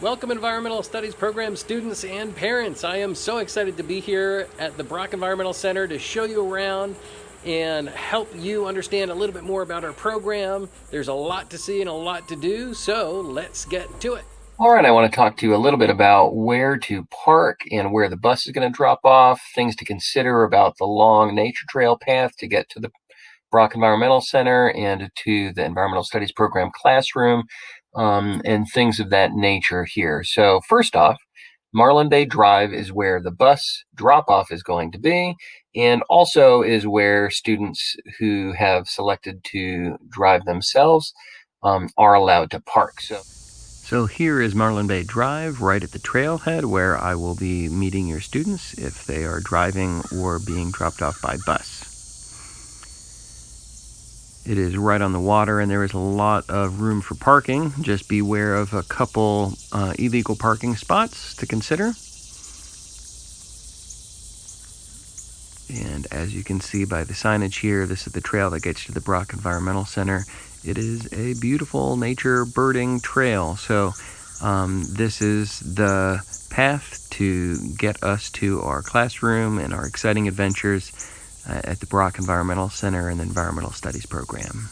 Welcome Environmental Studies Program students and parents. I am so excited to be here at the Brock Environmental Center to show you around and help you understand a little bit more about our program. There's a lot to see and a lot to do, so let's get to it. All right, I want to talk to you a little bit about where to park and where the bus is going to drop off, things to consider about the long nature trail path to get to the Brock Environmental Center and to the Environmental Studies Program classroom, and things of that nature here. So first off, Marlin Bay Drive is where the bus drop-off is going to be, and also is where students who have selected to drive themselves are allowed to park. So here is Marlin Bay Drive, right at the trailhead, where I will be meeting your students if they are driving or being dropped off by bus. It is right on the water, and there is a lot of room for parking. Just beware of a couple illegal parking spots to consider. And as you can see by the signage here, this is the trail that gets you to the Brock Environmental Center. It is a beautiful nature birding trail. So this is the path to get us to our classroom and our exciting adventures at the Brock Environmental Center and the Environmental Studies Program.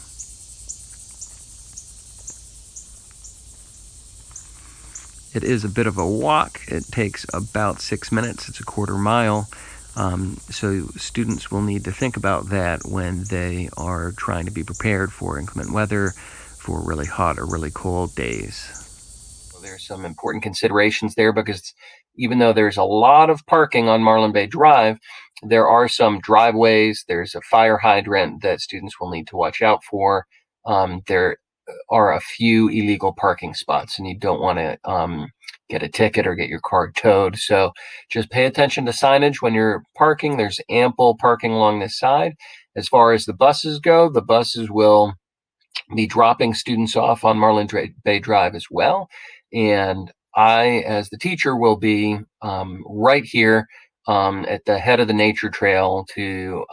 It is a bit of a walk. It takes about 6 minutes. It's a quarter mile. So students will need to think about that when they are trying to be prepared for inclement weather, for really hot or really cold days. Well, there's some important considerations there because even though there's a lot of parking on Marlin Bay Drive, there are some driveways. There's a fire hydrant that students will need to watch out for. There are a few illegal parking spots, and you don't want to get a ticket or get your car towed. So just pay attention to signage when you're parking. There's ample parking along this side. As far as the buses go, the buses will be dropping students off on Marlin Bay Drive as well. And I, as the teacher, will be right here at the head of the nature trail to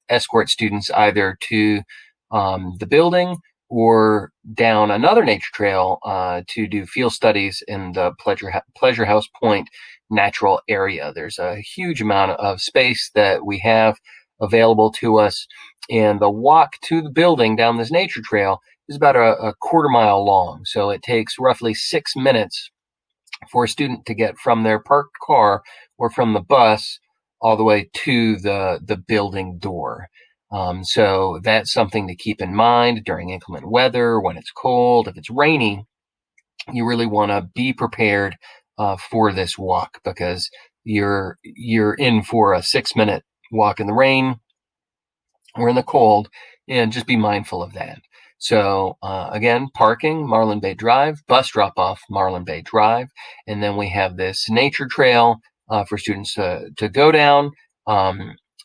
escort students either to the building or down another nature trail to do field studies in the Pleasure House Point natural area. There's a huge amount of space that we have available to us, and the walk to the building down this nature trail is about a quarter mile long. So it takes roughly 6 minutes for a student to get from their parked car or from the bus all the way to the building door. So that's something to keep in mind during inclement weather, when it's cold. If it's rainy, you really want to be prepared for this walk because you're in for a 6-minute walk in the rain or in the cold, and just be mindful of that. So again, parking, Marlin Bay Drive, bus drop-off, Marlin Bay Drive, and then we have this nature trail for students to go down.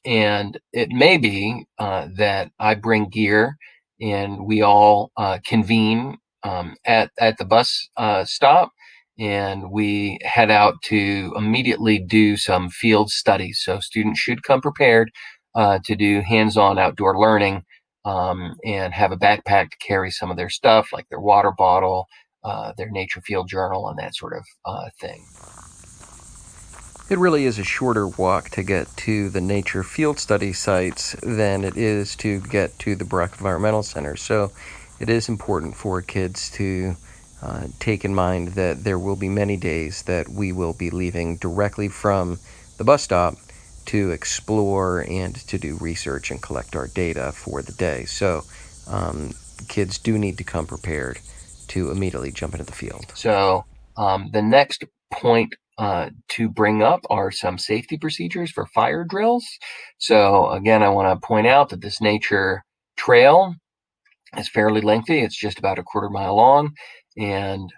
And it may be that I bring gear and we all convene at the bus stop, and we head out to immediately do some field studies. So students should come prepared to do hands-on outdoor learning and have a backpack to carry some of their stuff, like their water bottle, their nature field journal, and that sort of thing. It really is a shorter walk to get to the nature field study sites than it is to get to the Brock Environmental Center. So it is important for kids to take in mind that there will be many days that we will be leaving directly from the bus stop to explore and to do research and collect our data for the day. So kids do need to come prepared to immediately jump into the field. So the next point to bring up are some safety procedures for fire drills. So again, I want to point out that this nature trail is fairly lengthy. It's just about a quarter mile long, and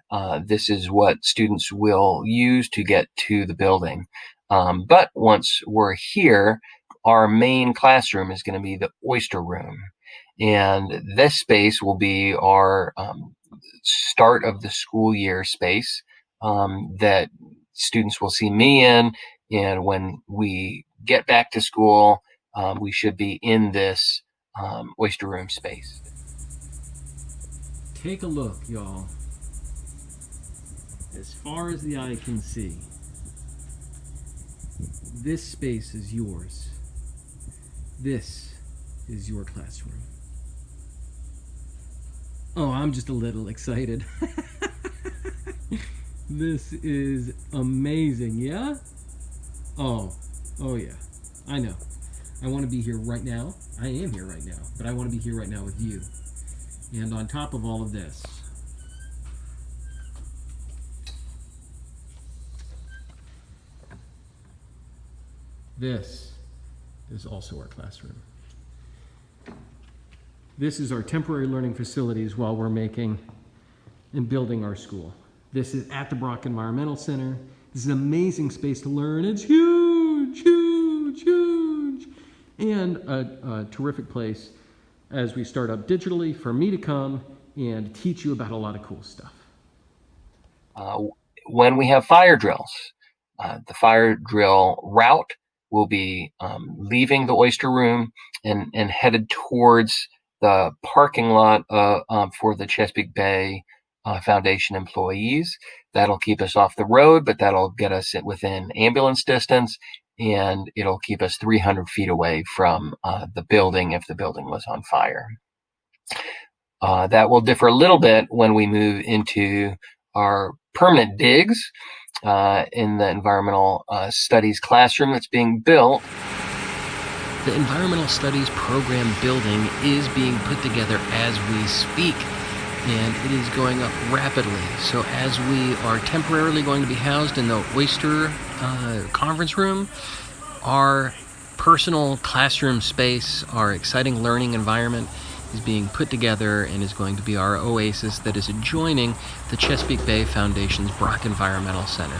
this is what students will use to get to the building. But once we're here, our main classroom is going to be the oyster room, and this space will be our start of the school year space that students will see me in, and when we get back to school, we should be in this oyster room space. Take a look, y'all. as far as the eye can see. This space is yours. This is your classroom. Oh, I'm just a little excited. This is amazing, yeah? Oh yeah, I know. I want to be here right now. I am here right now, but I want to be here right now with you. And on top of all of this, this is also our classroom. This is our temporary learning facilities while we're making and building our school. This is at the Brock Environmental Center. This is an amazing space to learn. It's huge, huge, huge. And a terrific place as we start up digitally for me to come and teach you about a lot of cool stuff. When we have fire drills, the fire drill route will be leaving the oyster room and headed towards the parking lot for the Chesapeake Bay Foundation employees. That'll keep us off the road, but that'll get us within ambulance distance, and it'll keep us 300 feet away from the building if the building was on fire. That will differ a little bit when we move into our permanent digs in the environmental studies classroom that's being built. The Environmental Studies program building is being put together as we speak, and it is going up rapidly. So as we are temporarily going to be housed in the Oyster conference room, our personal classroom space, our exciting learning environment is being put together and is going to be our oasis that is adjoining the Chesapeake Bay Foundation's Brock Environmental Center.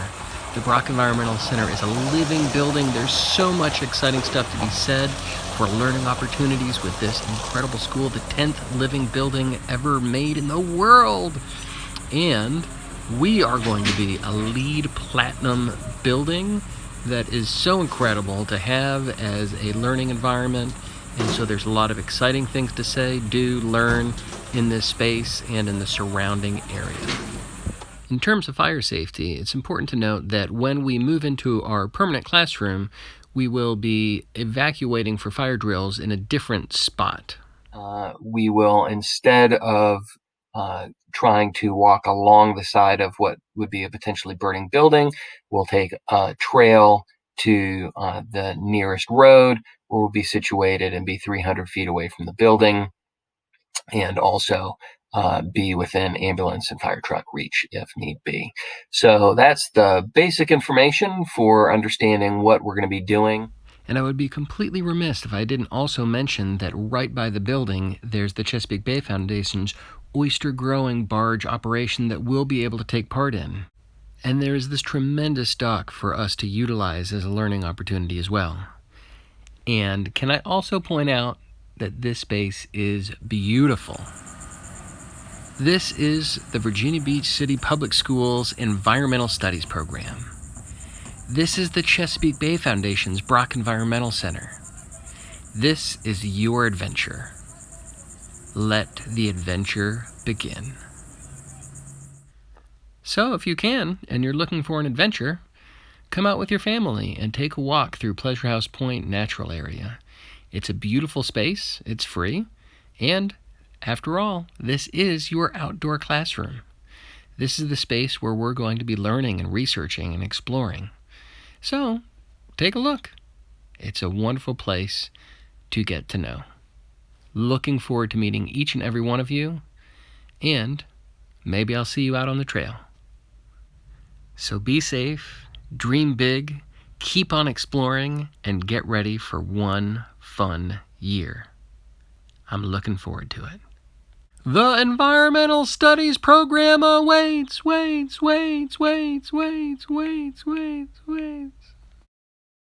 The Brock Environmental Center is a living building. There's so much exciting stuff to be said for learning opportunities with this incredible school, the 10th living building ever made in the world. And we are going to be a LEED Platinum building that is so incredible to have as a learning environment. And so there's a lot of exciting things to say, do, learn in this space and in the surrounding area. In terms of fire safety, it's important to note that when we move into our permanent classroom, we will be evacuating for fire drills in a different spot. We will, instead of trying to walk along the side of what would be a potentially burning building, we'll take a trail to the nearest road where we'll be situated and be 300 feet away from the building, and also be within ambulance and fire truck reach if need be. So that's the basic information for understanding what we're going to be doing. And I would be completely remiss if I didn't also mention that right by the building, there's the Chesapeake Bay Foundation's oyster growing barge operation that we'll be able to take part in. And there is this tremendous dock for us to utilize as a learning opportunity as well. And can I also point out that this space is beautiful. This is the Virginia Beach City Public Schools Environmental Studies program. This is the Chesapeake Bay Foundation's Brock Environmental Center. This is your adventure. Let the adventure begin. So if you can, and you're looking for an adventure, come out with your family and take a walk through Pleasure House Point Natural Area. It's a beautiful space, it's free, and after all, this is your outdoor classroom. This is the space where we're going to be learning and researching and exploring. So, take a look. It's a wonderful place to get to know. Looking forward to meeting each and every one of you, and maybe I'll see you out on the trail. So be safe, dream big, keep on exploring, and get ready for one fun year. I'm looking forward to it. The Environmental Studies program awaits, waits.